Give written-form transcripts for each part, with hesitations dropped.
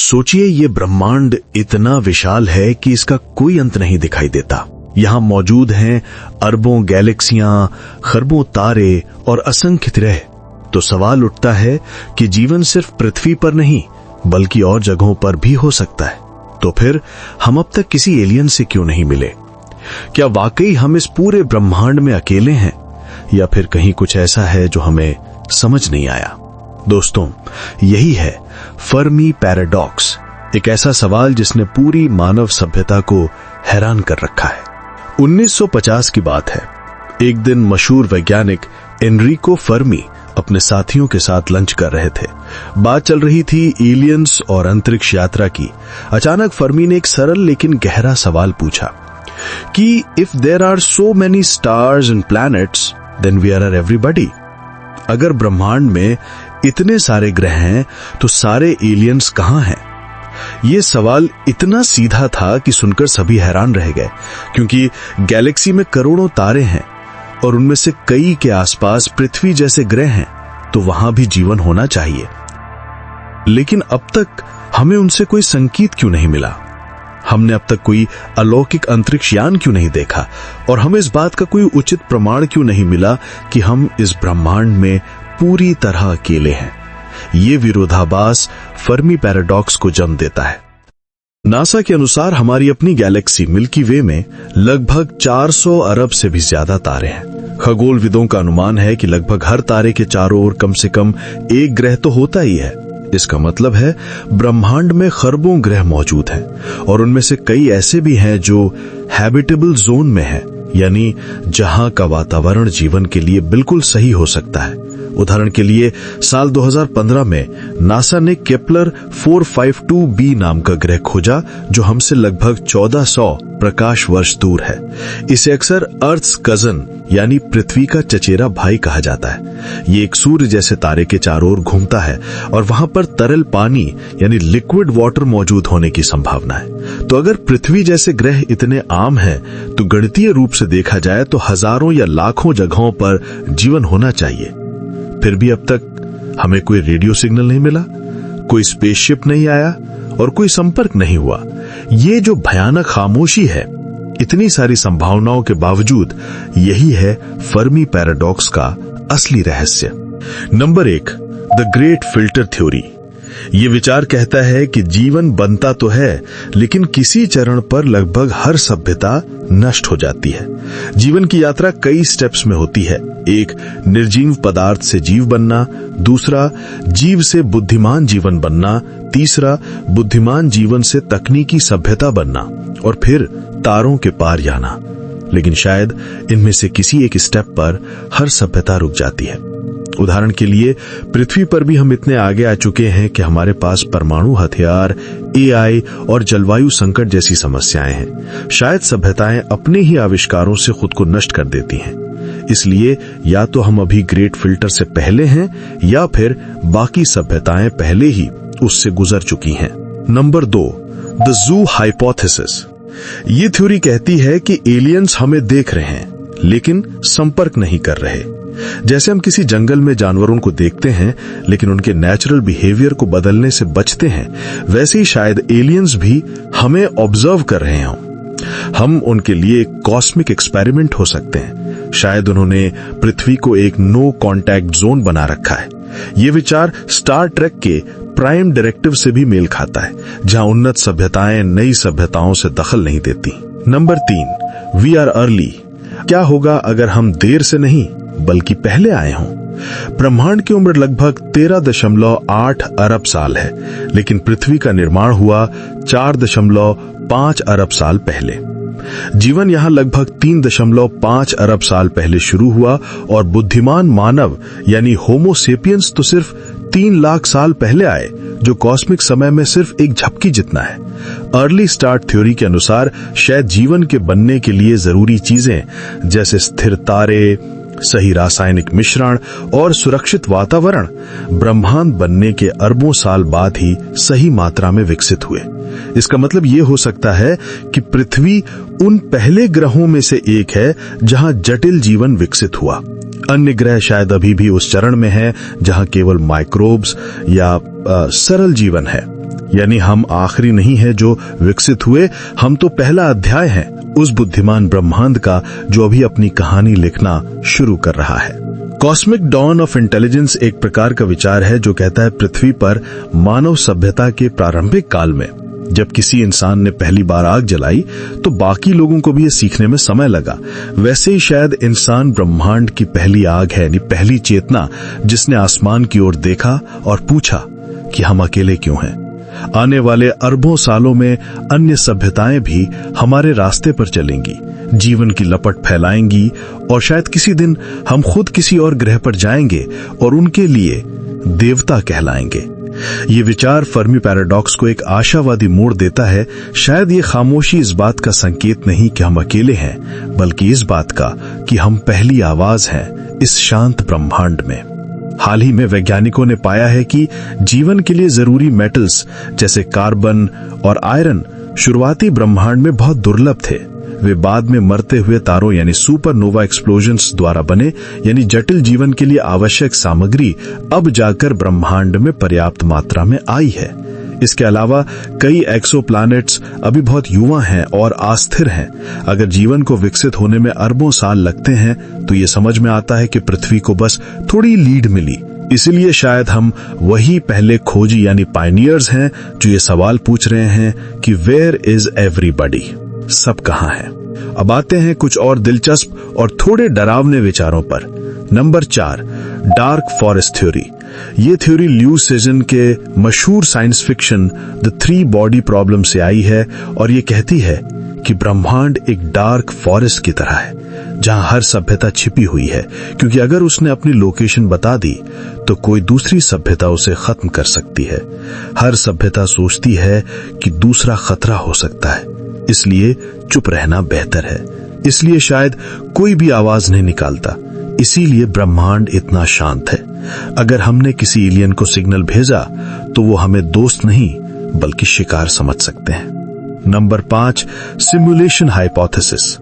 सोचिए, ये ब्रह्मांड इतना विशाल है कि इसका कोई अंत नहीं दिखाई देता। यहां मौजूद हैं अरबों गैलेक्सियां, खरबों तारे और असंख्य ग्रह। तो सवाल उठता है कि जीवन सिर्फ पृथ्वी पर नहीं बल्कि और जगहों पर भी हो सकता है। तो फिर हम अब तक किसी एलियन से क्यों नहीं मिले? क्या वाकई हम इस पूरे ब्रह्मांड में अकेले हैं, या फिर कहीं कुछ ऐसा है जो हमें समझ नहीं आया? दोस्तों, यही है फर्मी पैराडॉक्स, एक ऐसा सवाल जिसने पूरी मानव सभ्यता को हैरान कर रखा है। 1950 की बात है। एक दिन मशहूर वैज्ञानिक एनरिको फर्मी अपने साथियों के साथ लंच कर रहे थे। बात चल रही थी एलियंस और अंतरिक्ष यात्रा की। अचानक फर्मी ने एक सरल लेकिन गहरा सवाल पूछा कि if there are so many stars and planets then we are everybody. अगर ब्रह्मांड में इतने सारे ग्रह हैं तो सारे एलियंस कहां हैं? यह सवाल इतना सीधा था कि सुनकर सभी हैरान रह गए, क्योंकि गैलेक्सी में करोड़ों तारे हैं और उनमें से कई के आसपास पृथ्वी जैसे ग्रह हैं, तो वहां भी जीवन होना चाहिए। लेकिन अब तक हमें उनसे कोई संकेत क्यों नहीं मिला? हमने अब तक कोई अलौकिक अंतरिक्ष यान क्यों नहीं देखा? और हमें इस बात का कोई उचित प्रमाण क्यों नहीं मिला कि हम इस ब्रह्मांड में पूरी तरह अकेले हैं? ये विरोधाभास फर्मी पैराडॉक्स को जन्म देता है। नासा के अनुसार हमारी अपनी गैलेक्सी मिल्की वे में लगभग 400 अरब से भी ज्यादा तारे हैं। खगोलविदों का अनुमान है कि लगभग हर तारे के चारों ओर कम से कम एक ग्रह तो होता ही है। इसका मतलब है ब्रह्मांड में खरबों ग्रह मौजूद हैं, और उनमें से कई ऐसे भी हैं जो हैबिटेबल जोन में हैं, यानी जहां का वातावरण जीवन के लिए बिल्कुल सही हो सकता है। उदाहरण के लिए साल 2015 में नासा ने केपलर 452b नाम का ग्रह खोजा, जो हमसे लगभग 1400 प्रकाश वर्ष दूर है। इसे अक्सर अर्थ्स कजन यानी पृथ्वी का चचेरा भाई कहा जाता है। ये एक सूर्य जैसे तारे के चारों ओर घूमता है और वहां पर तरल पानी यानी लिक्विड वाटर मौजूद होने की संभावना है। तो अगर पृथ्वी जैसे ग्रह इतने आम हैं, तो गणितीय रूप से देखा जाए तो हजारों या लाखों जगहों पर जीवन होना चाहिए। फिर भी अब तक हमें कोई रेडियो सिग्नल नहीं मिला, कोई स्पेसशिप नहीं आया और कोई संपर्क नहीं हुआ। ये जो भयानक खामोशी है, इतनी सारी संभावनाओं के बावजूद, यही है फर्मी पैराडॉक्स का असली रहस्य। Number 1, the great filter theory. ये विचार कहता है कि जीवन बनता तो है, लेकिन किसी चरण पर लगभग हर सभ्यता नष्ट हो जाती है। जीवन की यात्रा कई स्टेप्स में होती है। एक, निर्जीव पदार्थ से जीव बनना, दूसरा जीव से बुद्धिमान जीवन बनना, तीसरा बुद्धिमान जीवन से तकनीकी सभ्यता बनना, और फिर तारों के पार जाना। लेकिन शायद इनमें से किसी एक स्टेप पर हर सभ्यता रुक जाती है। उदाहरण के लिए पृथ्वी पर भी हम इतने आगे आ चुके हैं कि हमारे पास परमाणु हथियार, एआई और जलवायु संकट जैसी समस्याएं हैं। शायद सभ्यताएं अपने ही आविष्कारों से खुद को नष्ट कर देती हैं। इसलिए या तो हम अभी ग्रेट फिल्टर से पहले हैं, या फिर बाकी सभ्यताएं पहले ही उससे गुजर चुकी हैं। Number 2, the zoo hypothesis. ये थ्योरी कहती है कि एलियंस हमें देख रहे हैं लेकिन संपर्क नहीं कर रहे। जैसे हम किसी जंगल में जानवरों को देखते हैं लेकिन उनके नेचुरल बिहेवियर को बदलने से बचते हैं, वैसे ही शायद एलियंस भी हमें ऑब्जर्व कर रहे हों। हम उनके लिए एक कॉस्मिक एक्सपेरिमेंट हो सकते हैं। शायद उन्होंने पृथ्वी को एक नो कांटेक्ट जोन बना रखा है। ये विचार स्टार ट्रेक के प्राइम डायरेक्टिव से भी मेल खाता है, जहां उन्नत सभ्यताएं नई सभ्यताओं से दखल नहीं देती। Number 3, we are early. क्या होगा अगर हम देर से नहीं बल्कि पहले आए हों? ब्रह्मांड की उम्र लगभग 13.8 अरब साल है, लेकिन पृथ्वी का निर्माण हुआ 4.5 अरब साल पहले। जीवन यहां लगभग 3.5 अरब साल पहले शुरू हुआ, और बुद्धिमान मानव यानी होमो सेपियंस तो सिर्फ 3 लाख साल पहले आए, जो कॉस्मिक समय में सिर्फ एक झपकी जितना है। अर्ली स्टार्ट थ्योरी के अनुसार शायद जीवन के बनने के लिए जरूरी चीजें जैसे स्थिर तारे, सही रासायनिक मिश्रण और सुरक्षित वातावरण ब्रह्मांड बनने के अरबों साल बाद ही सही मात्रा में विकसित हुए। इसका मतलब ये हो सकता है कि पृथ्वी उन पहले ग्रहों में से एक है जहां जटिल जीवन विकसित हुआ। अन्य ग्रह शायद अभी भी उस चरण में हैं जहां केवल माइक्रोब्स या सरल जीवन है। यानी हम आखिरी नहीं है जो विकसित हुए, हम तो पहला अध्याय है उस बुद्धिमान ब्रह्मांड का जो अभी अपनी कहानी लिखना शुरू कर रहा है। कॉस्मिक डॉन ऑफ इंटेलिजेंस एक प्रकार का विचार है जो कहता है पृथ्वी पर मानव सभ्यता के प्रारंभिक काल में जब किसी इंसान ने पहली बार आग जलाई तो बाकी लोगों को भी ये सीखने में समय लगा। वैसे ही शायद इंसान ब्रह्मांड की पहली आग है, यानी पहली चेतना जिसने आसमान की ओर देखा और पूछा कि हम अकेले क्यों हैं। आने वाले अरबों सालों में अन्य सभ्यताएं भी हमारे रास्ते पर चलेंगी, जीवन की लपट फैलाएंगी और शायद किसी दिन हम खुद किसी और ग्रह पर जाएंगे और उनके लिए देवता कहलाएंगे। ये विचार फर्मी पैराडॉक्स को एक आशावादी मोड़ देता है। शायद ये खामोशी इस बात का संकेत नहीं कि हम अकेले हैं, बल्कि इस बात का कि हम पहली आवाज हैं इस शांत ब्रह्मांड में। हाल ही में वैज्ञानिकों ने पाया है कि जीवन के लिए जरूरी मेटल्स जैसे कार्बन और आयरन शुरुआती ब्रह्मांड में बहुत दुर्लभ थे। वे बाद में मरते हुए तारों यानी सुपरनोवा एक्सप्लोजन्स द्वारा बने, यानी जटिल जीवन के लिए आवश्यक सामग्री अब जाकर ब्रह्मांड में पर्याप्त मात्रा में आई है। इसके अलावा कई एक्सोप्लैनेट्स अभी बहुत युवा हैं और अस्थिर हैं। अगर जीवन को विकसित होने में अरबों साल लगते हैं तो ये समझ में आता है कि पृथ्वी को बस थोड़ी लीड मिली। इसलिए शायद हम वही पहले खोजी यानी पायनियर्स हैं जो ये सवाल पूछ रहे हैं कि वेयर इज एवरीबॉडी, सब कहां है। अब आते हैं कुछ और दिलचस्प और थोड़े डरावने विचारों पर। Number 4, dark forest theory. ये थ्योरी ल्यू सेजन के मशहूर science fiction the 3 body problem से आई है और ये कहती है कि ब्रह्मांड एक डार्क फॉरेस्ट की तरह है जहां हर सभ्यता छिपी हुई है, क्योंकि अगर उसने अपनी लोकेशन बता दी तो कोई दूसरी सभ्यता उसे खत्म कर सकती है। हर सभ्यता सोचती है कि दूसरा खतरा हो सकता है, इसलिए चुप रहना बेहतर है। इसलिए शायद कोई भी आवाज नहीं निकालता, इसीलिए ब्रह्मांड इतना शांत है। अगर हमने किसी एलियन को सिग्नल भेजा तो वो हमें दोस्त नहीं बल्कि शिकार समझ सकते हैं। Number 5, simulation hypothesis.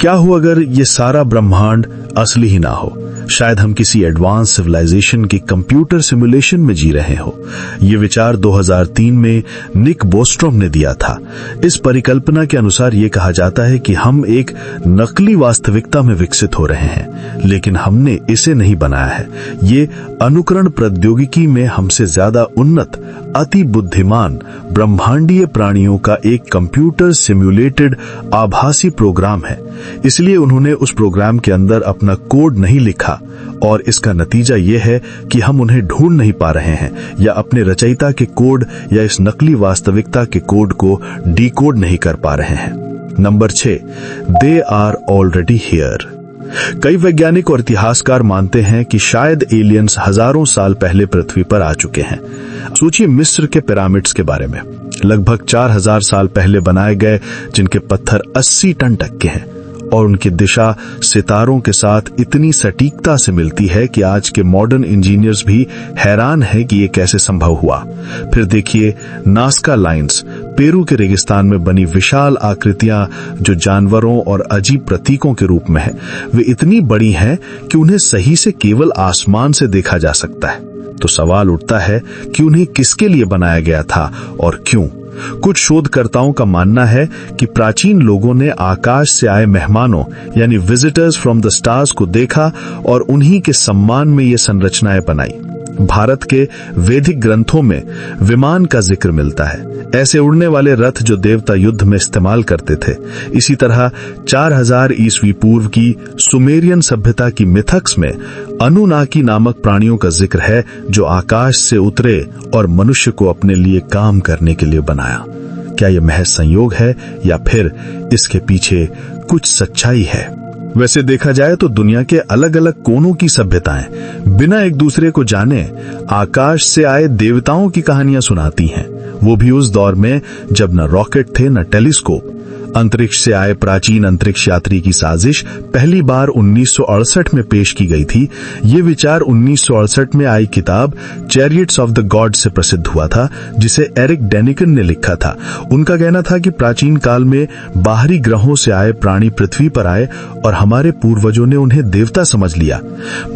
क्या हो अगर ये सारा ब्रह्मांड असली ही ना हो? शायद हम किसी एडवांस सिविलाइजेशन की कंप्यूटर सिमुलेशन में जी रहे हो। ये विचार 2003 में निक बोस्ट्रोम ने दिया था। इस परिकल्पना के अनुसार ये कहा जाता है कि हम एक नकली वास्तविकता में विकसित हो रहे हैं, लेकिन हमने इसे नहीं बनाया है। ये अनुकरण प्रौद्योगिकी में हमसे ज्यादा उन्नत, अति बुद्धिमान ब्रह्मांडीय प्राणियों का एक कंप्यूटर सिम्युलेटेड आभासी प्रोग्राम है। इसलिए उन्होंने उस प्रोग्राम के अंदर अपना कोड नहीं लिखा और इसका नतीजा यह है कि हम उन्हें ढूंढ नहीं पा रहे हैं या अपने रचयिता के कोड या इस नकली वास्तविकता के कोड को डिकोड नहीं कर पा रहे हैं। Number 6, they are already here. कई वैज्ञानिक और इतिहासकार मानते हैं कि शायद एलियंस हजारों साल पहले पृथ्वी पर आ चुके हैं। सोचिए मिस्र के पिरामिड्स के बारे में, लगभग 4000 साल पहले बनाए गए, जिनके पत्थर 80 टन तक के हैं और उनकी दिशा सितारों के साथ इतनी सटीकता से मिलती है कि आज के मॉडर्न इंजीनियर्स भी हैरान हैं कि ये कैसे संभव हुआ। फिर देखिए नास्का लाइंस, पेरू के रेगिस्तान में बनी विशाल आकृतियां जो जानवरों और अजीब प्रतीकों के रूप में है। वे इतनी बड़ी हैं कि उन्हें सही से केवल आसमान से देखा जा सकता है। तो सवाल उठता है कि उन्हें किसके लिए बनाया गया था और क्यों? कुछ शोधकर्ताओं का मानना है कि प्राचीन लोगों ने आकाश से आए मेहमानों यानी विजिटर्स फ्रॉम द स्टार्स को देखा और उन्हीं के सम्मान में ये संरचनाएं बनाई। भारत के वैदिक ग्रंथों में विमान का जिक्र मिलता है, ऐसे उड़ने वाले रथ जो देवता युद्ध में इस्तेमाल करते थे। इसी तरह 4000 ईस्वी पूर्व की सुमेरियन सभ्यता की मिथक्स में अनुनाकी नामक प्राणियों का जिक्र है जो आकाश से उतरे और मनुष्य को अपने लिए काम करने के लिए बनाया। क्या यह महज संयोग है या फिर इसके पीछे कुछ सच्चाई है? वैसे देखा जाए तो दुनिया के अलग अलग कोनों की सभ्यताएं बिना एक दूसरे को जाने आकाश से आए देवताओं की कहानियां सुनाती हैं, वो भी उस दौर में जब न रॉकेट थे न टेलीस्कोप। अंतरिक्ष से आए प्राचीन अंतरिक्ष यात्री की साजिश पहली बार 1968 में पेश की गई थी। ये विचार 1968 में आई किताब चैरियट्स ऑफ द गॉड से प्रसिद्ध हुआ था, जिसे एरिक डेनिकन ने लिखा था। उनका कहना था कि प्राचीन काल में बाहरी ग्रहों से आए प्राणी पृथ्वी पर आए और हमारे पूर्वजों ने उन्हें देवता समझ लिया।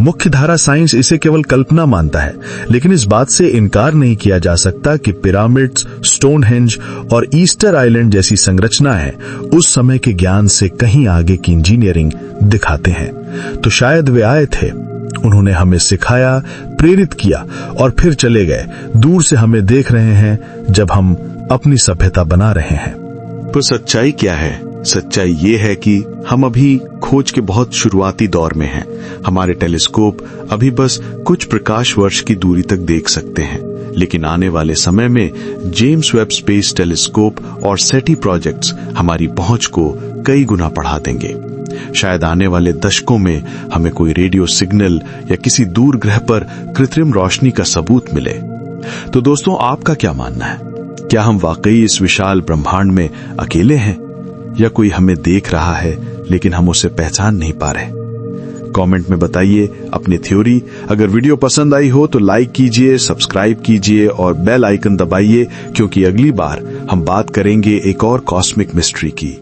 मुख्य धारा साइंस इसे केवल कल्पना मानता है, लेकिन इस बात से इनकार नहीं किया जा सकता कि पिरामिड्स, स्टोनहेंज और ईस्टर आइलैंड जैसी संरचनाएं उस समय के ज्ञान से कहीं आगे की इंजीनियरिंग दिखाते हैं। तो शायद वे आए थे, उन्होंने हमें सिखाया, प्रेरित किया और फिर चले गए। दूर से हमें देख रहे हैं जब हम अपनी सभ्यता बना रहे हैं। पर सच्चाई क्या है? सच्चाई ये है कि हम अभी खोज के बहुत शुरुआती दौर में हैं। हमारे टेलीस्कोप अभी बस कुछ प्रकाश वर्ष की दूरी तक देख सकते हैं, लेकिन आने वाले समय में जेम्स वेब स्पेस टेलीस्कोप और सेटी प्रोजेक्ट्स हमारी पहुंच को कई गुना बढ़ा देंगे। शायद आने वाले दशकों में हमें कोई रेडियो सिग्नल या किसी दूर ग्रह पर कृत्रिम रोशनी का सबूत मिले। तो दोस्तों, आपका क्या मानना है? क्या हम वाकई इस विशाल ब्रह्मांड में अकेले हैं, या कोई हमें देख रहा है लेकिन हम उसे पहचान नहीं पा रहे? कमेंट में बताइए अपनी थ्योरी। अगर वीडियो पसंद आई हो तो लाइक कीजिए, सब्सक्राइब कीजिए और बेल आइकन दबाइए, क्योंकि अगली बार हम बात करेंगे एक और कॉस्मिक मिस्ट्री की।